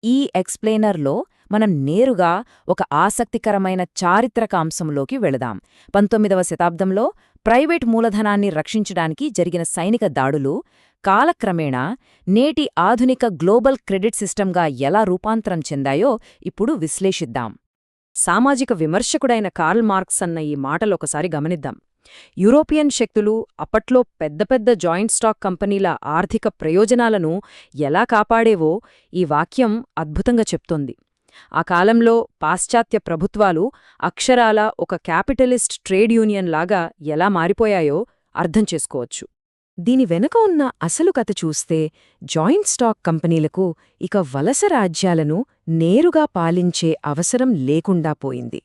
ఈ ఎక్స్ప్లెయినర్లో మనం నేరుగా ఒక ఆసక్తికరమైన చారిత్రక అంశంలోకి వెళదాం. 19వ శతాబ్దంలో ప్రైవేట్ మూలధనాన్ని రక్షించడానికి జరిగిన సైనిక దాడులు కాలక్రమేణా నేటి ఆధునిక గ్లోబల్ క్రెడిట్ సిస్టమ్గా ఎలా రూపాంతరం చెందాయో ఇప్పుడు విశ్లేషిద్దాం. సామాజిక విమర్శకుడైన కార్ల్ మార్క్స్ అన్న ఈ మాటలొకసారి గమనిద్దాం. యూరోపియన్ శక్తులు అప్పట్లో పెద్ద పెద్ద జాయింట్ స్టాక్ కంపెనీల ఆర్థిక ప్రయోజనాలను ఎలా కాపాడేవో ఈ వాక్యం అద్భుతంగా చెప్తోంది. ఆ కాలంలో పాశ్చాత్య ప్రభుత్వాలు అక్షరాల ఒక క్యాపిటలిస్ట్ ట్రేడ్ యూనియన్ లాగా ఎలా మారిపోయాయో అర్థం చేసుకోవచ్చు. దీని వెనుక ఉన్న అసలు కథ చూస్తే జాయింట్ స్టాక్ కంపెనీలకు ఇక వలస రాజ్యాలను నేరుగా పాలించే అవసరం లేకుండా పోయింది.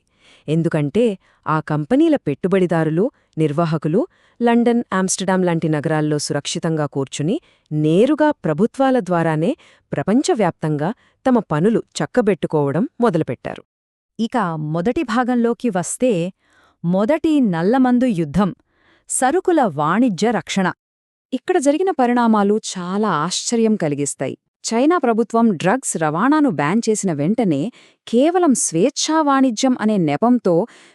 ఎందుకంటే ఆ కంపెనీల పెట్టుబడిదారులు, నిర్వాహకులు లండన్, ఆమ్స్టర్డాం లాంటి నగరాల్లో సురక్షితంగా కూర్చుని నేరుగా ప్రభుత్వాల ద్వారానే ప్రపంచవ్యాప్తంగా తమ పనులు చక్కబెట్టుకోవడం మొదలుపెట్టారు. ఇక మొదటి భాగంలోకి వస్తే మొదటి నల్లమందు యుద్ధం, సరుకుల వాణిజ్య రక్షణ. ఇక్కడ జరిగిన పరిణామాలు చాలా ఆశ్చర్యం కలిగిస్తాయి. చైనా ప్రభుత్వం డ్రగ్స్ రవాణాను బ్యాన్ చేసిన వెంటనే కేవలం స్వేచ్ఛా వాణిజ్యం అనే నెపంతో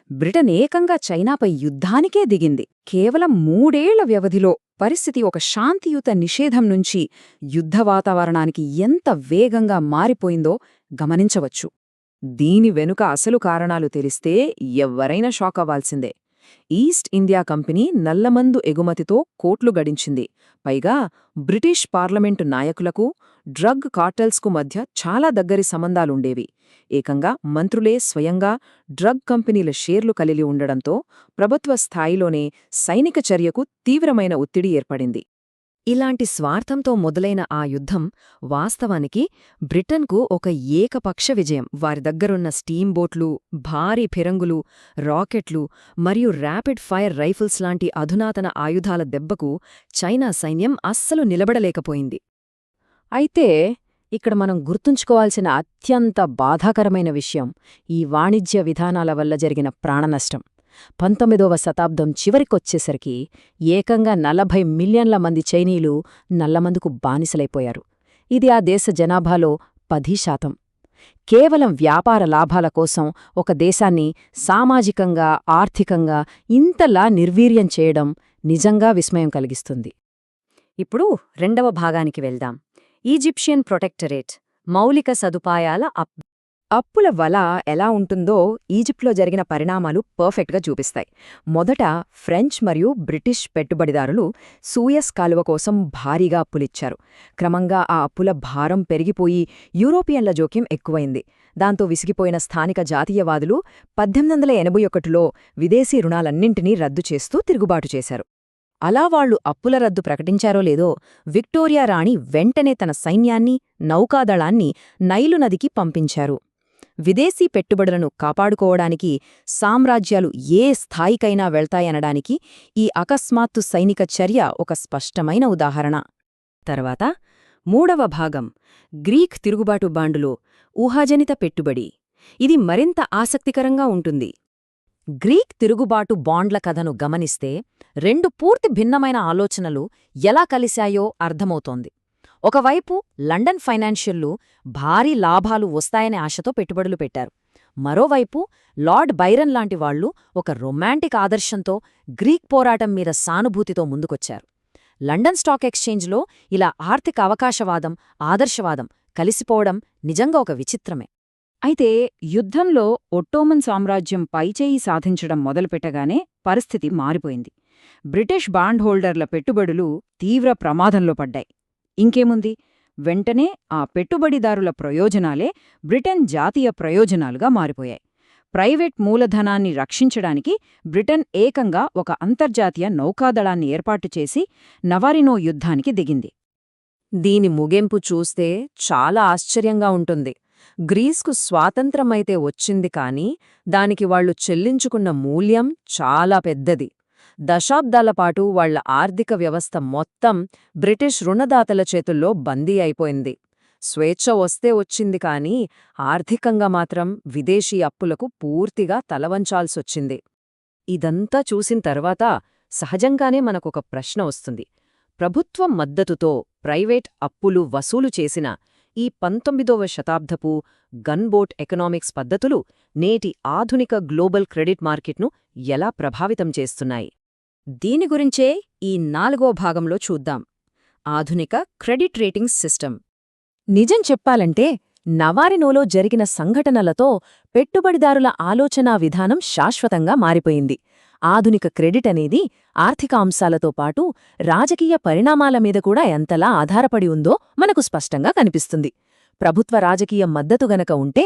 బ్రిటన్ ఏకంగా చైనాపై యుద్ధానికే దిగింది. కేవలం 3 ఏళ్ల వ్యవధిలో పరిస్థితి ఒక శాంతియుత నిషేధం నుంచి యుద్ధ వాతావరణానికి ఎంత వేగంగా మారిపోయిందో గమనించవచ్చు. దీని వెనుక అసలు కారణాలు తెలిస్తే ఎవ్వరైనా షాక్ అవ్వాల్సిందే. ఈస్ట్ ఇండియా కంపెనీ నల్లమందు ఎగుమతితో కోట్లు గడించింది. పైగా బ్రిటిష్ పార్లమెంటు నాయకులకు డ్రగ్ కార్టెల్స్కు మధ్య చాలా దగ్గరి సంబంధాలుండేవి. ఏకంగా మంత్రులే స్వయంగా డ్రగ్ కంపెనీల షేర్లు కలిగి ఉండడంతో ప్రభుత్వ స్థాయిలోనే సైనిక చర్యకు తీవ్రమైన ఒత్తిడి ఏర్పడింది. ఇలాంటి స్వార్థంతో మొదలైన ఆ యుద్ధం వాస్తవానికి బ్రిటన్కు ఒక ఏకపక్ష విజయం. వారి దగ్గరున్న స్టీమ్ బోట్లు, భారీ ఫిరంగులు, రాకెట్లు మరియు ర్యాపిడ్ ఫైర్ రైఫిల్స్ లాంటి అధునాతన ఆయుధాల దెబ్బకు చైనా సైన్యం అస్సలు నిలబడలేకపోయింది. అయితే ఇక్కడ మనం గుర్తుంచుకోవాల్సిన అత్యంత బాధాకరమైన విషయం ఈ వాణిజ్య విధానాల వల్ల జరిగిన ప్రాణనష్టం. 19వ శతాబ్దం చివరికొచ్చేసరికి ఏకంగా 40 మిలియన్ల మంది చైనీయులు నల్లమందుకు బానిసలైపోయారు. ఇది ఆ దేశ జనాభాలో 10%. కేవలం వ్యాపార లాభాల కోసం ఒక దేశాన్ని సామాజికంగా, ఆర్థికంగా ఇంతలా నిర్వీర్యం చేయడం నిజంగా విస్మయం కలిగిస్తుంది. ఇప్పుడు రెండవ భాగానికి వెళ్దాం. ఈజిప్షియన్ ప్రొటెక్టరేట్, మౌలిక సదుపాయాల అప్పుల వల ఎలా ఉంటుందో ఈజిప్ట్లో జరిగిన పరిణామాలు పర్ఫెక్ట్గా చూపిస్తాయి. మొదట ఫ్రెంచ్ మరియు బ్రిటిష్ పెట్టుబడిదారులు సూయస్ కాలువ కోసం భారీగా అప్పులిచ్చారు. క్రమంగా ఆ అప్పుల భారం పెరిగిపోయి యూరోపియన్ల జోక్యం ఎక్కువైంది. దాంతో విసిగిపోయిన స్థానిక జాతీయవాదులు 1881లో విదేశీ రుణాలన్నింటినీ రద్దు చేస్తూ తిరుగుబాటు చేశారు. అలా వాళ్లు అప్పుల రద్దు ప్రకటించారో లేదో విక్టోరియా రాణి వెంటనే తన సైన్యాన్ని, నౌకాదళాన్ని నైలు నదికి పంపించారు. విదేశీ పెట్టుబడులను కాపాడుకోవడానికి సామ్రాజ్యాలు ఏ స్థాయికైనా వెళ్తాయనడానికి ఈ అకస్మాత్తు సైనిక చర్య ఒక స్పష్టమైన ఉదాహరణ. తర్వాత మూడవ భాగం, గ్రీక్ తిరుగుబాటు బాండులో ఊహాజనిత పెట్టుబడి. ఇది మరింత ఆసక్తికరంగా ఉంటుంది. గ్రీక్ తిరుగుబాటు బాండ్ల కథను గమనిస్తే 2 పూర్తి భిన్నమైన ఆలోచనలు ఎలా కలిశాయో అర్థమవుతోంది. ఒకవైపు లండన్ ఫైనాన్షియల్లు భారీ లాభాలు వస్తాయనే ఆశతో పెట్టుబడులు పెట్టారు. మరోవైపు లార్డ్ బైరన్ లాంటి వాళ్లు ఒక రొమాంటిక్ ఆదర్శంతో గ్రీక్ పోరాటం మీద సానుభూతితో ముందుకొచ్చారు. లండన్ స్టాక్ ఎక్స్చేంజ్లో ఇలా ఆర్థిక అవకాశవాదం, ఆదర్శవాదం కలిసిపోవడం నిజంగా ఒక విచిత్రమే. అయితే యుద్ధంలో ఒట్టోమన్ సామ్రాజ్యం పైచేయి సాధించడం మొదలుపెట్టగానే పరిస్థితి మారిపోయింది. బ్రిటిష్ బాండ్ హోల్డర్ల పెట్టుబడులు తీవ్ర ప్రమాదంలో పడ్డాయి. ఇంకేముంది, వెంటనే ఆ పెట్టుబడిదారుల ప్రయోజనాలే బ్రిటన్ జాతీయ ప్రయోజనాలుగా మారిపోయాయి. ప్రైవేట్ మూలధనాన్ని రక్షించడానికి బ్రిటన్ ఏకంగా ఒక అంతర్జాతీయ నౌకాదళాన్ని ఏర్పాటు చేసి నవారినో యుద్ధానికి దిగింది. దీని ముగింపు చూస్తే చాలా ఆశ్చర్యంగా ఉంటుంది. గ్రీస్కు స్వాతంత్రమైతే వచ్చింది కానీ దానికి వాళ్లు చెల్లించుకున్న మూల్యం చాలా పెద్దది. దశాబ్దాలపాటు వాళ్ల ఆర్థిక వ్యవస్థ మొత్తం బ్రిటిష్ రుణదాతల చేతుల్లో బందీ అయిపోయింది. స్వేచ్ఛ వస్తే వచ్చింది కానీ ఆర్థికంగా మాత్రం విదేశీ అప్పులకు పూర్తిగా తలవంచాల్సొచ్చింది. ఇదంతా చూసిన తర్వాత సహజంగానే మనకొక ప్రశ్న వస్తుంది. ప్రభుత్వం మద్దతుతో ప్రైవేట్ అప్పులు వసూలు చేసిన ఈ 19వ శతాబ్దపు గన్బోట్ ఎకనామిక్స్ పద్ధతులు నేటి ఆధునిక గ్లోబల్ క్రెడిట్ మార్కెట్ను ఎలా ప్రభావితం చేస్తున్నాయి? దీని గురించే ఈ 4వ భాగంలో చూద్దాం. ఆధునిక క్రెడిట్ రేటింగ్స్ సిస్టమ్. నిజం చెప్పాలంటే నవారినోలో జరిగిన సంఘటనలతో పెట్టుబడిదారుల ఆలోచనా విధానం శాశ్వతంగా మారిపోయింది. ఆధునిక క్రెడిట్ అనేది ఆర్థిక అంశాలతో పాటు రాజకీయ పరిణామాల మీద కూడా ఎంతలా ఆధారపడి ఉందో మనకు స్పష్టంగా కనిపిస్తుంది. ప్రభుత్వ రాజకీయ మద్దతు గనక ఉంటే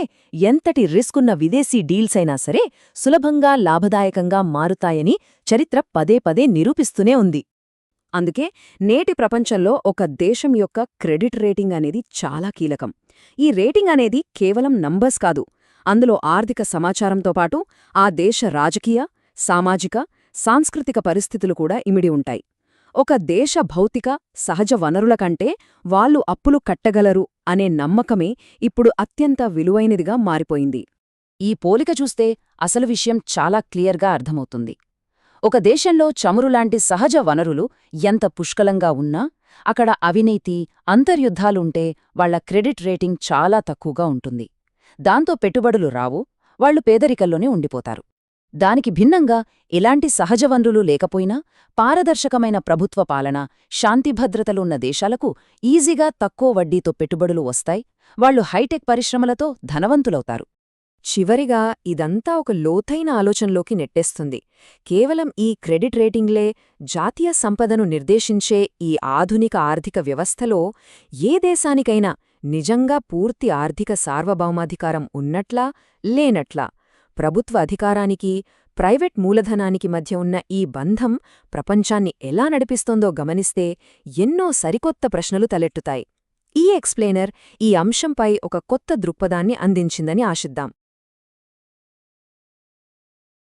ఎంతటి రిస్కున్న విదేశీ డీల్సైనా సరే సులభంగా లాభదాయకంగా మారుతాయని చరిత్ర పదే పదే నిరూపిస్తూనే ఉంది. అందుకే నేటి ప్రపంచంలో ఒక దేశం యొక్క క్రెడిట్ రేటింగ్ అనేది చాలా కీలకం. ఈ రేటింగ్ అనేది కేవలం నంబర్స్ కాదు, అందులో ఆర్థిక సమాచారంతో పాటు ఆ దేశ రాజకీయ, సామాజిక, సాంస్కృతిక పరిస్థితులు కూడా ఇమిడి ఉంటాయి. ఒక దేశ భౌతిక, సహజ వనరుల కంటే వాళ్ళు అప్పులు కట్టగలరు అనే నమ్మకమే ఇప్పుడు అత్యంత విలువైనదిగా మారిపోయింది. ఈ పోలిక చూస్తే అసలు విషయం చాలా క్లియర్గా అర్థమవుతుంది. ఒక దేశంలో చమురులాంటి సహజ వనరులు ఎంత పుష్కలంగా ఉన్నా అక్కడ అవినీతి, అంతర్యుద్ధాలుంటే వాళ్ల క్రెడిట్ రేటింగ్ చాలా తక్కువగా ఉంటుంది. దాంతో పెట్టుబడులు రావు, వాళ్లు పేదరికల్లోనే ఉండిపోతారు. దానికి భిన్నంగా ఎలాంటి సహజ వనరులు లేకపోయినా పారదర్శకమైన ప్రభుత్వ పాలన, శాంతిభద్రతలు ఉన్న దేశాలకు ఈజీగా తక్కువ వడ్డీతో పెట్టుబడులు వస్తాయి. వాళ్లు హైటెక్ పరిశ్రమలతో ధనవంతులవుతారు. చివరిగా ఇదంతా ఒక లోతైన ఆలోచనలోకి నెట్టేస్తుంది. కేవలం ఈ క్రెడిట్ రేటింగ్లే జాతీయ సంపదను నిర్దేశించే ఈ ఆధునిక ఆర్థిక వ్యవస్థలో ఏ దేశానికైనా నిజంగా పూర్తి ఆర్థిక సార్వభౌమాధికారం ఉన్నట్లా లేనట్లా? ప్రభుత్వ అధికారానికి, ప్రైవేట్ మూలధనానికి మధ్య ఉన్న ఈ బంధం ప్రపంచాన్ని ఎలా నడిపిస్తోందో గమనిస్తే ఎన్నో సరికొత్త ప్రశ్నలు తలెత్తుతాయి. ఈ ఎక్స్ప్లెయినర్ ఈ అంశంపై ఒక కొత్త దృక్పథాన్ని అందించిందని ఆశిద్దాం.